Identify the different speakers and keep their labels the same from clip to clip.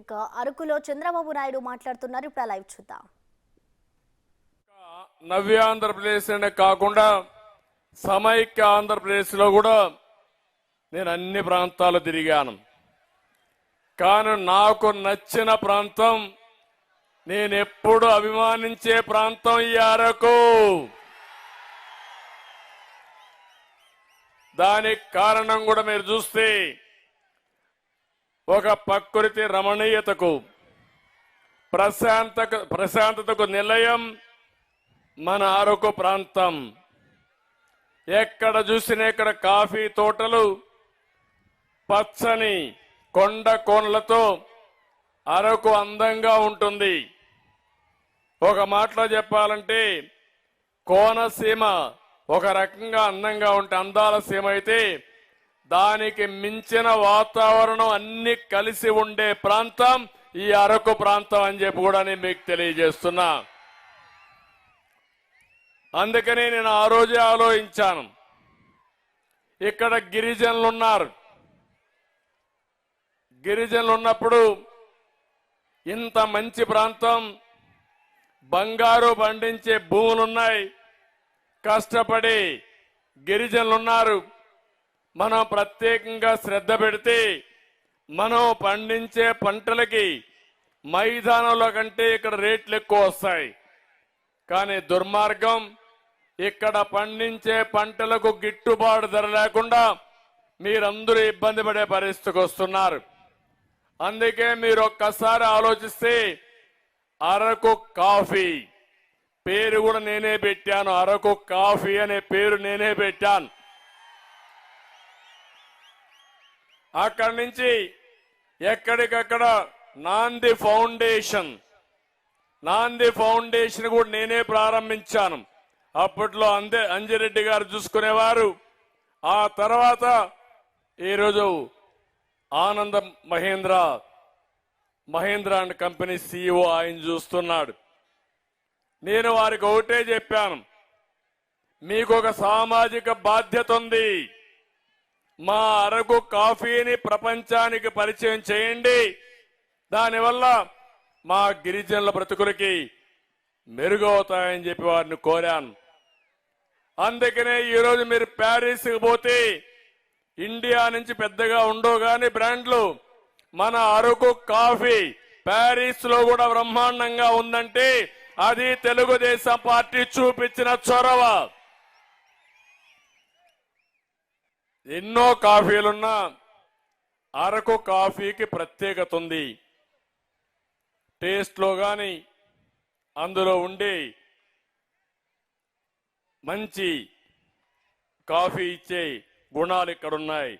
Speaker 1: ఇక అరకులో చంద్రబాబు నాయుడు మాట్లాడుతున్నారు. ఇప్పుడు లైవ్ చూద్దాం.
Speaker 2: నవ్య ఆంధ్రప్రదేశ్ అనే కాకుండా సమైక్య ఆంధ్రప్రదేశ్ లో కూడా నేను అన్ని ప్రాంతాలు తిరిగాను. కానీ నాకు నచ్చిన ప్రాంతం, నేను ఎప్పుడు అభిమానించే ప్రాంతం ఈ అరకు. దానికి కారణం కూడా మీరు చూస్తే ఒక ప్రకృతి రమణీయతకు, ప్రశాంతతకు నిలయం మన అరకు ప్రాంతం. ఎక్కడ చూసినా ఇక్కడ కాఫీ తోటలు, పచ్చని కొండ కోనలతో అరకు అందంగా ఉంటుంది. ఒక మాటలో చెప్పాలంటే కోనసీమ ఒక రకంగా అందంగా ఉంటే అందాల సీమ అయితే, దానికి మించిన వాతావరణం అన్ని కలిసి ఉండే ప్రాంతం ఈ అరకు ప్రాంతం అని చెప్పి కూడా నేను మీకు తెలియజేస్తున్నా. అందుకని నేను ఆ రోజే ఆలోచించాను, ఇక్కడ గిరిజనులు ఉన్నారు. గిరిజనులు ఉన్నప్పుడు ఇంత మంచి ప్రాంతం, బంగారు పండించే భూములున్నాయి, కష్టపడి గిరిజనులున్నారు. మనం ప్రత్యేకంగా శ్రద్ధ పెడితే మనం పండించే పంటలకి మైదానంలో కంటే ఇక్కడ రేట్లు ఎక్కువ వస్తాయి. కానీ దుర్మార్గం, ఇక్కడ పండించే పంటలకు గిట్టుబాటు ధర లేకుండా మీరందరూ ఇబ్బంది పడే పరిస్థితికి వస్తున్నారు. అందుకే మీరు ఒక్కసారి ఆలోచిస్తే అరకు కాఫీ పేరు కూడా నేనే పెట్టాను. అరకు కాఫీ అనే పేరు నేనే పెట్టాను. అక్కడి నుంచి ఎక్కడికక్కడ నాంది ఫౌండేషన్ కూడా నేనే ప్రారంభించాను. అప్పట్లో అంజిరెడ్డి గారు చూసుకునేవారు. ఆ తర్వాత ఈరోజు ఆనంద మహేంద్ర అండ్ కంపెనీ CEO ఆయన చూస్తున్నాడు. నేను వారికి ఒకటే చెప్పాను, మీకు ఒక సామాజిక బాధ్యత ఉంది. మా అరకు కాఫీని ప్రపంచానికి పరిచయం చేయండి. దానివల్ల మా గిరిజనుల బ్రతుకులకి మెరుగవుతాయని చెప్పి వారిని కోరాను. అందుకనే ఈరోజు మీరు ప్యారిస్కి పోతే ఇండియా నుంచి పెద్దగా ఉండవు గాని బ్రాండ్లు, మన అరకు కాఫీ ప్యారిస్ లో కూడా బ్రహ్మాండంగా ఉందంటే అది తెలుగుదేశం పార్టీ చూపించిన చొరవ. ఎన్నో కాఫీలున్నా అరకు కాఫీకి ప్రత్యేకత ఉంది. టేస్ట్ లో గాని అందులో ఉండే మంచి కాఫీ ఇచ్చే గుణాలు ఇక్కడ ఉన్నాయి.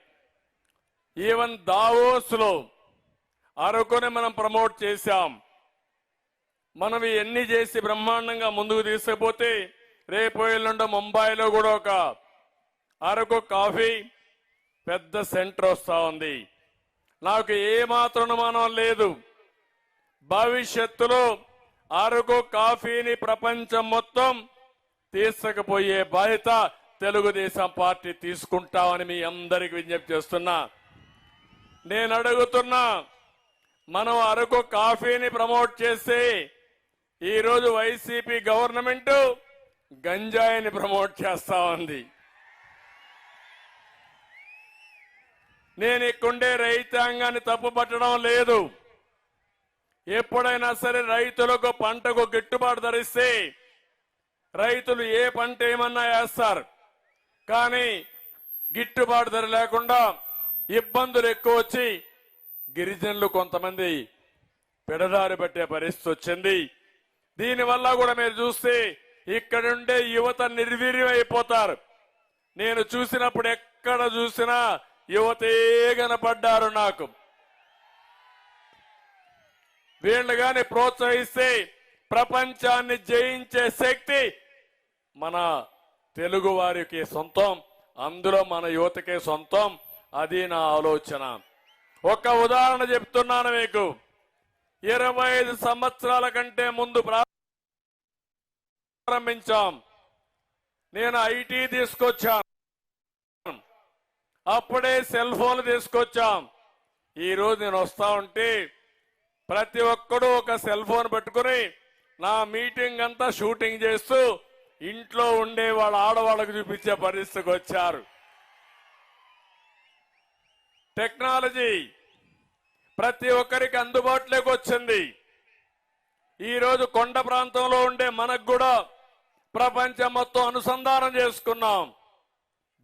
Speaker 2: ఈవెన్ దావోస్ లో అరకుని మనం ప్రమోట్ చేశాం. మనం ఎన్ని చేసి బ్రహ్మాండంగా ముందుకు తీసుకుపోతే రేపు ఎల్లుండి ముంబైలో కూడా ఒక అరకు కాఫీ పెద్ద సెంటర్ వస్తా ఉంది. నాకు ఏమాత్రం అనుమానం లేదు, భవిష్యత్తులో అరకు కాఫీని ప్రపంచం మొత్తం తీసుకుపోయే బాధ్యత తెలుగుదేశం పార్టీ తీసుకుంటామని మీ అందరికి విజ్ఞప్తి చేస్తున్నా. నేను అడుగుతున్నా, మనం అరకు కాఫీని ప్రమోట్ చేస్తే ఈరోజు వైసీపీ గవర్నమెంట్ గంజాయిని ప్రమోట్ చేస్తా ఉంది. నేను ఇక్కడే రైతాంగాన్ని తప్పు పట్టడం లేదు. ఎప్పుడైనా సరే రైతులకు పంటకు గిట్టుబాటు ధరిస్తే రైతులు ఏ పంట ఏమన్నా వేస్తారు. కానీ గిట్టుబాటు ధర లేకుండా ఇబ్బందులు ఎక్కువ వచ్చి గిరిజనులు కొంతమంది పెడదారి పట్టే పరిస్థితి వచ్చింది. దీనివల్ల కూడా మీరు చూస్తే ఇక్కడుండే యువత నిర్వీర్యం అయిపోతారు. నేను చూసినప్పుడు ఎక్కడ చూసినా యువతే కనపడ్డారు నాకు. వీళ్ళు గాని ప్రోత్సహిస్తే ప్రపంచాన్ని జయించే శక్తి మన తెలుగు వారికి సొంతం, అందులో మన యువతకే సొంతం. అది నా ఆలోచన. ఒక ఉదాహరణ చెప్తున్నాను మీకు. 25 సంవత్సరాల కంటే ముందు ప్రారంభించాం. నేను ఐటీ తీసుకొచ్చాను, అప్పుడే సెల్ ఫోన్లు తీసుకొచ్చాం. ఈ రోజు నేను వస్తా ఉంటే ప్రతి ఒక్కడు ఒక సెల్ ఫోన్ పెట్టుకుని నా మీటింగ్ అంతా షూటింగ్ చేస్తూ ఇంట్లో ఉండే వాళ్ళ ఆడవాళ్ళకు చూపించే పరిస్థితికి వచ్చారు. టెక్నాలజీ ప్రతి ఒక్కరికి అందుబాటులోకి వచ్చింది. ఈరోజు కొండ ప్రాంతంలో ఉండే మనకు కూడా ప్రపంచం మొత్తం అనుసంధానం చేసుకున్నాం.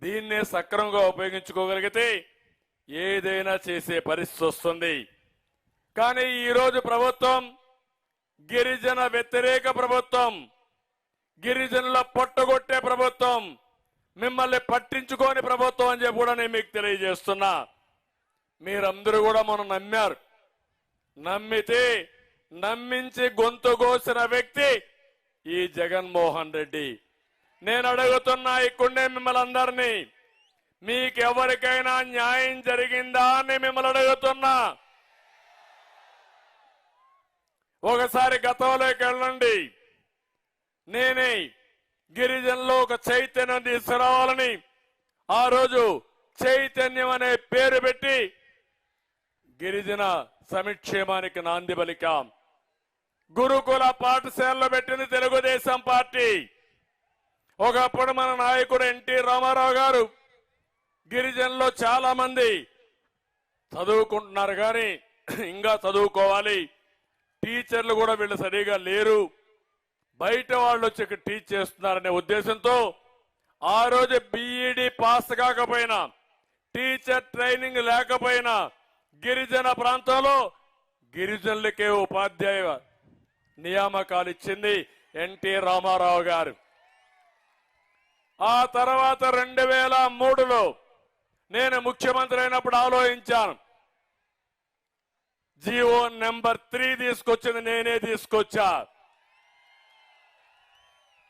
Speaker 2: దీన్నే సక్రమంగా ఉపయోగించుకోగలిగితే ఏదైనా చేసే పరిస్థితి వస్తుంది. కానీ ఈరోజు ప్రభుత్వం గిరిజన వ్యతిరేక ప్రభుత్వం, గిరిజనుల పొట్టగొట్టే ప్రభుత్వం, మిమ్మల్ని పట్టించుకోని ప్రభుత్వం అని చెప్పి కూడా నేను మీకు తెలియజేస్తున్నా. మీరందరూ కూడా మనం నమ్మారు. నమ్మితే నమ్మించి గొంతు కోసిన వ్యక్తి ఈ జగన్మోహన్ రెడ్డి. నేను అడుగుతున్నా ఇక్కడే మిమ్మల్ని అందరినీ, మీకెవరికైనా న్యాయం జరిగిందా అని మిమ్మల్ని అడుగుతున్నా. ఒకసారి గతంలోకి వెళ్ళండి. నేనే గిరిజనులో ఒక చైతన్యం తీసుకురావాలని ఆ రోజు చైతన్యం అనే పేరు పెట్టి గిరిజన సంక్షేమానికి నాంది పలికాం. గురుకుల పాఠశాలలో పెట్టింది తెలుగుదేశం పార్టీ. ఒకప్పుడు మన నాయకుడు ఎన్టీ రామారావు గారు గిరిజనుల్లో చాలా మంది చదువుకుంటున్నారు, కానీ ఇంకా చదువుకోవాలి, టీచర్లు కూడా వీళ్ళు సరిగా లేరు, బయట వాళ్ళు వచ్చి ఇక్కడ టీచ్ చేస్తున్నారనే ఉద్దేశంతో ఆ రోజు బీఈడీ పాస్ కాకపోయినా, టీచర్ ట్రైనింగ్ లేకపోయినా గిరిజన ప్రాంతంలో గిరిజనులకే ఉపాధ్యాయ నియామకాలు ఇచ్చింది ఎన్టీ రామారావు గారు. ఆ తర్వాత 2003లో నేను ముఖ్యమంత్రి అయినప్పుడు ఆలోచించాను. జీవో నెంబర్ 3 తీసుకొచ్చింది నేనే తీసుకొచ్చా.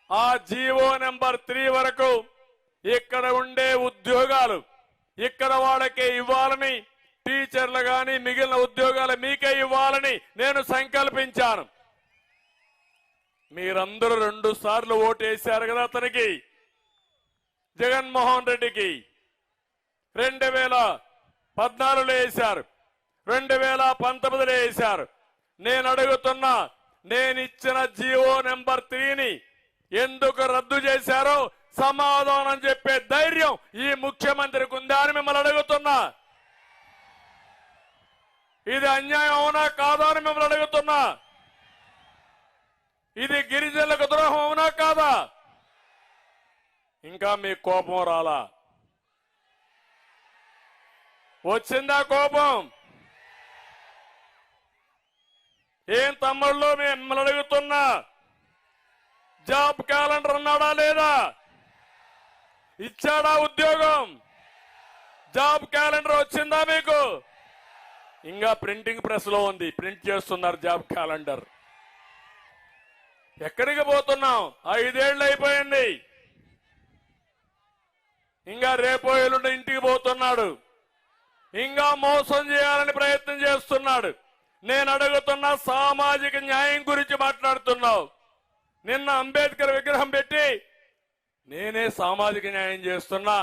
Speaker 2: ఆ జీవో నెంబర్ 3 వరకు ఇక్కడ ఉండే ఉద్యోగాలు ఇక్కడ వాళ్ళకే ఇవ్వాలని, టీచర్లు గాని మిగిలిన ఉద్యోగాలు మీకే ఇవ్వాలని నేను సంకల్పించాను. మీరందరూ 2 సార్లు ఓటేశారు కదా అతనికి, జగన్మోహన్ రెడ్డికి. 2014లో వేశారు, 2019లో వేశారు. నేను అడుగుతున్నా, నేనిచ్చిన జీవో నెంబర్ 3ని ఎందుకు రద్దు చేశారో సమాధానం చెప్పే ధైర్యం ఈ ముఖ్యమంత్రికి ఉందా అని మిమ్మల్ని అడుగుతున్నా. ఇది అన్యాయం అవునా కాదా అని మిమ్మల్ని అడుగుతున్నా. ఇది గిరిజనులకు ద్రోహం అవునా కాదా? ఇంకా మీ కోపం రాలా? వచ్చిందా కోపం? ఏం తమ్ముళ్ళు మిమ్మల్ని అడుగుతున్నా, జాబ్ క్యాలెండర్ అన్నాడా లేదా? ఇచ్చాడా ఉద్యోగం? జాబ్ క్యాలెండర్ వచ్చిందా మీకు? ఇంకా ప్రింటింగ్ ప్రెస్ లో ఉంది, ప్రింట్ చేస్తున్నారు జాబ్ క్యాలెండర్. ఎక్కడికి పోతున్నాం? 5 ఏళ్ళు అయిపోయింది. ఇంకా రేపో ఎల్లుండి ఇంటికి పోతున్నాడు. ఇంకా మోసం చేయాలని ప్రయత్నం చేస్తున్నాడు. నేను అడుగుతున్న సామాజిక న్యాయం గురించి మాట్లాడుతున్నావు. నిన్న అంబేద్కర్ విగ్రహం పెట్టి నేనే సామాజిక న్యాయం చేస్తున్నా,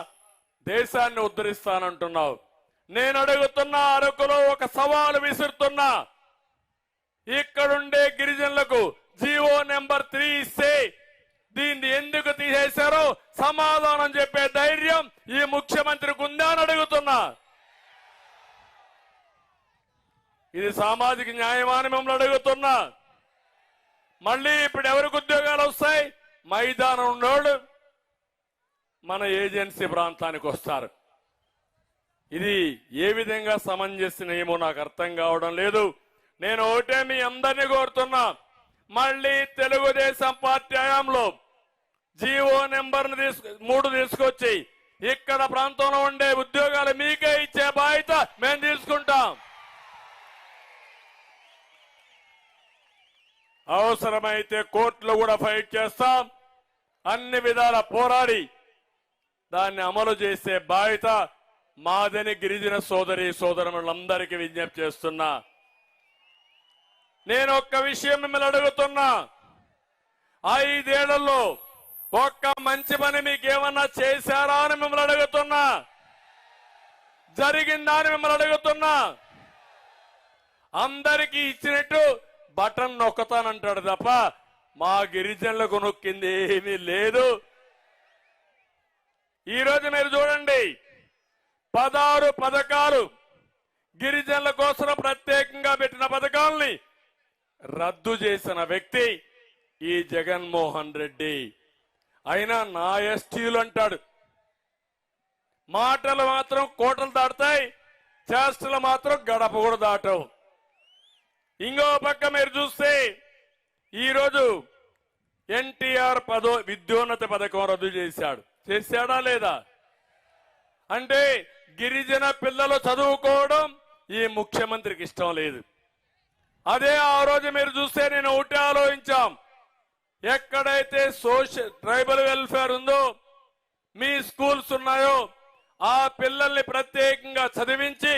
Speaker 2: దేశాన్ని ఉద్ధరిస్తానంటున్నావు. నేను అడుగుతున్న అరకులో ఒక సవాలు విసురుతున్నా. ఇక్కడుండే గిరిజనులకు జీవో నెంబర్ 3 ఇస్తే దీన్ని ఎందుకు తీసేశారో సమాధానం చెప్పే ధైర్యం ఈ ముఖ్యమంత్రికి ఉందా అని అడుగుతున్నా. ఇది సామాజిక న్యాయమా అని మిమ్మల్ని అడుగుతున్నా. మళ్ళీ ఇప్పుడు ఎవరికి ఉద్యోగాలు వస్తాయి? మైదానం ఉన్నోళ్ళు మన ఏజెన్సీ ప్రాంతానికి వస్తారు. ఇది ఏ విధంగా సమంజసమేమో నాకు అర్థం కావడం లేదు. నేను ఒకటే మీ అందరినీ కోరుతున్నా, మళ్ళీ తెలుగుదేశం పార్టీ హయాంలో జీవో నెంబర్ 3 తీసుకొచ్చి ఇక్కడ ప్రాంతంలో ఉండే ఉద్యోగాలు మీకే ఇచ్చే బాధ్యత మేము తీసుకుంటాం. అవసరమైతే కోర్టులో కూడా ఫైట్ చేస్తాం. అన్ని విధాల పోరాడి దాన్ని అమలు చేసే బాధ్యత మాదని గిరిజన సోదరి సోదరులందరికీ విజ్ఞప్తి చేస్తున్నా. నేను ఒక్క విషయం మిమ్మల్ని అడుగుతున్నా, 5 ఏళ్లలో ఒక్క మంచి పని మీకేమన్నా చేశారా అని మిమ్మల్ని అడుగుతున్నా. జరిగిందా అని మిమ్మల్ని అడుగుతున్నా. అందరికీ ఇచ్చినట్టు బటన్ నొక్కతానంటాడు తప్ప మా గిరిజనులకు నొక్కింది ఏమీ లేదు. ఈరోజు మీరు చూడండి 16 పథకాలు గిరిజనుల కోసం ప్రత్యేకంగా పెట్టిన పథకాల్ని రద్దు చేసిన వ్యక్తి ఈ జగన్మోహన్ రెడ్డి. అయినా నా ఎస్టీలు అంటాడు. మాటలు మాత్రం కోటలు దాటుతాయి, చేష్టలు మాత్రం గడప కూడా దాటవు. ఇంకో పక్క మీరు చూస్తే ఈరోజు ఎన్టీఆర్ విద్యోన్నత పథకం రద్దు చేశాడా లేదా? అంటే గిరిజన పిల్లలు చదువుకోవడం ఈ ముఖ్యమంత్రికి ఇష్టం లేదు. అదే ఆ రోజు మీరు చూస్తే నేను ఒకటి ఆలోచించాం, ఎక్కడైతే ట్రైబల్ వెల్ఫేర్ ఉందో, మీ స్కూల్స్ ఉన్నాయో ఆ పిల్లల్ని ప్రత్యేకంగా చదివించి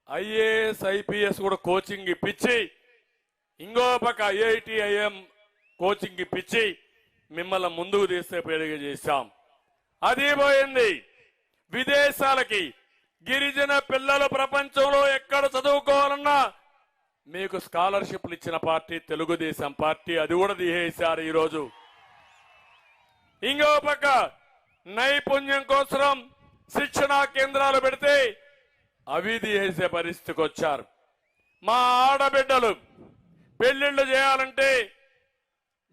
Speaker 2: ఐఏఎస్ ఐపీఎస్ కూడా కోచింగ్ ఇప్పించి, ఇంకో పక్క ఐఐటి ఐఎం కోచింగ్ ఇప్పించి మిమ్మల్ని ముందుకు తీసుకుపోయేదిగా చేశాం. అది పోయింది. విదేశాలకి గిరిజన పిల్లలు ప్రపంచంలో ఎక్కడ చదువుకోవాలన్నా మీకు స్కాలర్షిప్లు ఇచ్చిన పార్టీ తెలుగుదేశం పార్టీ. అది కూడా తీసేశారు ఈరోజు. ఇంకో పక్క నైపుణ్యం కోసం శిక్షణా కేంద్రాలు పెడితే అవి తీసేసే పరిస్థితికి వచ్చారు. మా ఆడబిడ్డలు పెళ్లిళ్లు చేయాలంటే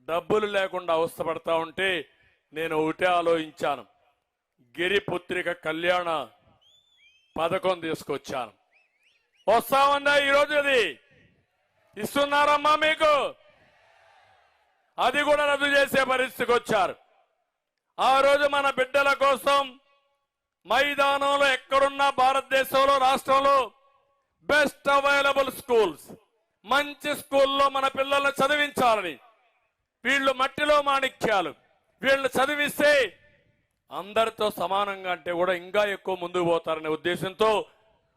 Speaker 2: డబ్బులు లేకుండా అవస్థపడతా ఉంటే నేను ఒకటే ఆలోచించాను, గిరిపుత్రిక కళ్యాణ పథకం తీసుకొచ్చాను. వస్తామందా ఈరోజు? అది ఇస్తున్నారమ్మా మీకు? అది కూడా రద్దు చేసే పరిస్థితికి వచ్చారు. ఆ రోజు మన బిడ్డల కోసం మైదానంలో ఎక్కడున్నా భారతదేశంలో రాష్ట్రంలో బెస్ట్ అవైలబుల్ స్కూల్స్, మంచి స్కూల్లో మన పిల్లల్ని చదివించాలని, వీళ్ళు మట్టిలో మాణిక్యాలు, వీళ్ళని చదివిస్తే అందరితో సమానంగా అంటే కూడా ఇంకా ఎక్కువ ముందుకు పోతారనే ఉద్దేశంతో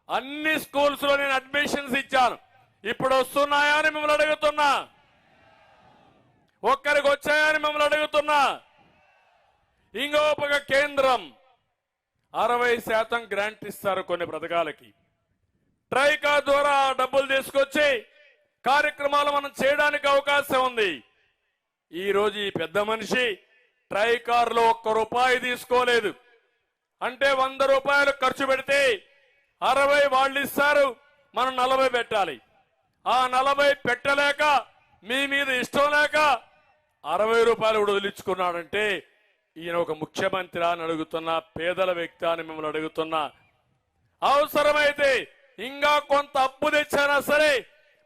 Speaker 2: అన్ని స్కూల్స్ లో నేను అడ్మిషన్స్ ఇచ్చాను. ఇప్పుడు వస్తున్నాయా అని మిమ్మల్ని అడుగుతున్నా, ఒక్కరికి వచ్చాయని మిమ్మల్ని అడుగుతున్నా. ఇంకో పక్క కేంద్రం 60% గ్రాంట్ ఇస్తారు కొన్ని పథకాలకి. ట్రైకా ద్వారా డబ్బులు తీసుకొచ్చి కార్యక్రమాలు మనం చేయడానికి అవకాశం ఉంది. ఈ రోజు ఈ పెద్ద మనిషి ట్రైకార్లో ₹1 తీసుకోలేదు. అంటే 100 రూపాయలు ఖర్చు పెడితే 60 వాళ్ళు ఇస్తారు, మనం 40 పెట్టాలి. ఆ 40 పెట్టలేక మీ మీద ఇష్టం లేక 60 రూపాయలు కూడా వదిలించుకున్నాడంటే ఈయన ఒక ముఖ్యమంత్రి అని అడుగుతున్నా, పేదల వ్యక్తి అని మిమ్మల్ని అడుగుతున్నా. అవసరమైతే ఇంకా కొంత అప్పు తెచ్చినా సరే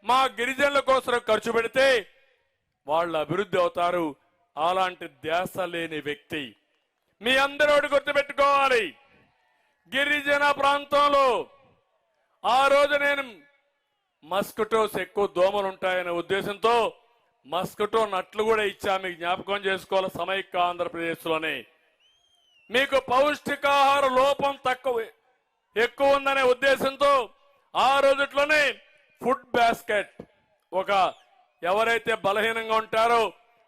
Speaker 2: మా గిరిజనుల కోసం ఖర్చు పెడితే వాళ్ళు అభివృద్ధి అవుతారు. అలాంటి ధ్యాస లేని వ్యక్తి. మీ అందరూ గుర్తుపెట్టుకోవాలి, గిరిజన ప్రాంతంలో ఆ రోజు నేను మస్కిటోస్ ఎక్కువ దోమలు ఉంటాయనే ఉద్దేశంతో మస్కిటో నట్లు కూడా ఇచ్చా. మీకు జ్ఞాపకం చేసుకోవాలి, సమైక్య ఆంధ్రప్రదేశ్లోనే మీకు పౌష్టికాహార లోపం ఎక్కువ ఉందనే ఉద్దేశంతో ఆ రోజుట్లోనే ఫుడ్ బాస్కెట్, ఒక ఎవరైతే బలహీనంగా ఉంటారో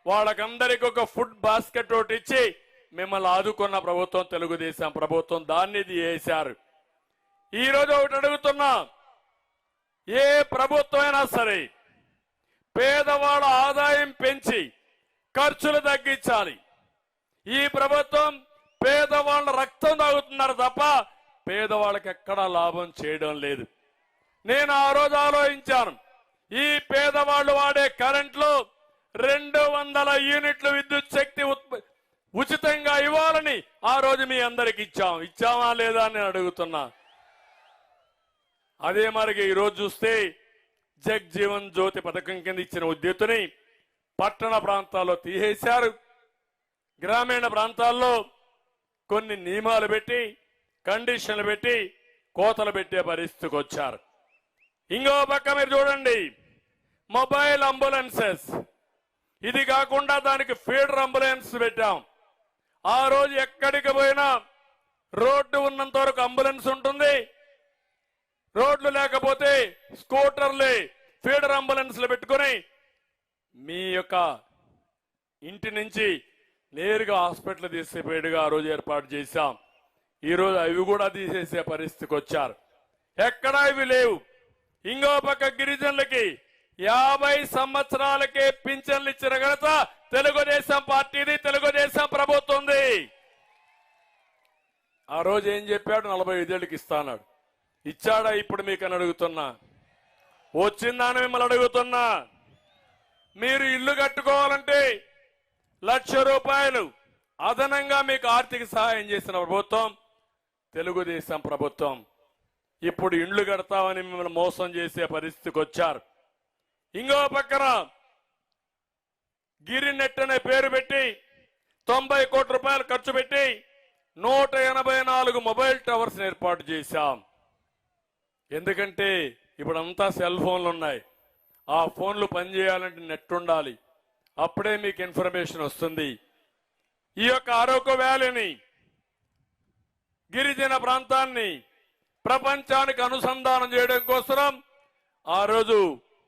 Speaker 2: వాళ్ళకందరికీ ఒక ఫుడ్ బాస్కెట్ ఒకటి ఇచ్చి మిమ్మల్ని ఆదుకున్న ప్రభుత్వం తెలుగుదేశం ప్రభుత్వం. దాన్ని చేశారు. ఈ రోజు ఒకటి అడుగుతున్నా, ఏ ప్రభుత్వం అయినా సరే పేదవాళ్ళ ఆదాయం పెంచి ఖర్చులు తగ్గించాలి. ఈ ప్రభుత్వం పేదవాళ్ళ రక్తం తాగుతున్నారు తప్ప పేదవాళ్ళకి ఎక్కడా లాభం చేయడం లేదు. నేను ఆ రోజు ఆలోచించాను, ఈ పేదవాళ్ళు వాడే కరెంట్లో 200 యూనిట్లు విద్యుత్ శక్తి ఉచితంగా ఇవ్వాలని ఆ రోజు మీ అందరికి ఇచ్చామా లేదా అని అడుగుతున్నా. అదే మరి ఈ రోజు చూస్తే జగ్జీవన్ జ్యోతి పథకం కింద ఇచ్చిన ఉద్యోతిని పట్టణ ప్రాంతాల్లో తీసేశారు. గ్రామీణ ప్రాంతాల్లో కొన్ని నియమాలు పెట్టి, కండిషన్లు పెట్టి కోతలు పెట్టే పరిస్థితికి వచ్చారు. ఇంకో పక్క మీరు చూడండి, మొబైల్ అంబులెన్సెస్, ఇది కాకుండా దానికి ఫీడర్ అంబులెన్స్ పెట్టాం. ఆ రోజు ఎక్కడికి పోయినా రోడ్డు ఉన్నంత వరకు అంబులెన్స్ ఉంటుంది, రోడ్లు లేకపోతే స్కూటర్లే ఫీడర్ అంబులెన్స్లు పెట్టుకుని మీ యొక్క ఇంటి నుంచి నేరుగా హాస్పిటల్ తీసుకుపోయేట్టుగా ఆ రోజు ఏర్పాటు చేశాం. ఈ రోజు అవి కూడా తీసేసే పరిస్థితికి వచ్చారు. ఎక్కడా ఇవి లేవు. ఇంకో పక్క గిరిజనులకి 50 సంవత్సరాలకే పింఛన్లు ఇచ్చిన ఘనత తెలుగుదేశం పార్టీది, తెలుగుదేశం ప్రభుత్వంది. ఆ రోజు ఏం చెప్పాడు? 45 ఏళ్ళకి ఇస్తాన్నాడు. ఇచ్చాడా ఇప్పుడు మీకు అని అడుగుతున్నా. వచ్చిందని మిమ్మల్ని అడుగుతున్నా. మీరు ఇల్లు కట్టుకోవాలంటే ₹1,00,000 అదనంగా మీకు ఆర్థిక సహాయం చేసిన ప్రభుత్వం తెలుగుదేశం ప్రభుత్వం. ఇప్పుడు ఇండ్లు కడతామని మిమ్మల్ని మోసం చేసే పరిస్థితికి వచ్చారు. ఇంకో పక్కన గిరినెట్ అనే పేరు పెట్టి 90 కోట్ల రూపాయలు ఖర్చు పెట్టి 184 మొబైల్ టవర్స్ ఏర్పాటు చేశాం. ఎందుకంటే ఇప్పుడంతా సెల్ ఫోన్లు ఉన్నాయి. ఆ ఫోన్లు పనిచేయాలంటే నెట్ ఉండాలి. అప్పుడే మీకు ఇన్ఫర్మేషన్ వస్తుంది. ఈ యొక్క అరకు వ్యాలీని, గిరిజన ప్రాంతాన్ని ప్రపంచానికి అనుసంధానం చేయడం కోసం ఆ రోజు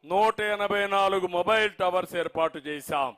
Speaker 2: 184 మొబైల్ టవర్స్ ఏర్పాటు చేశాం.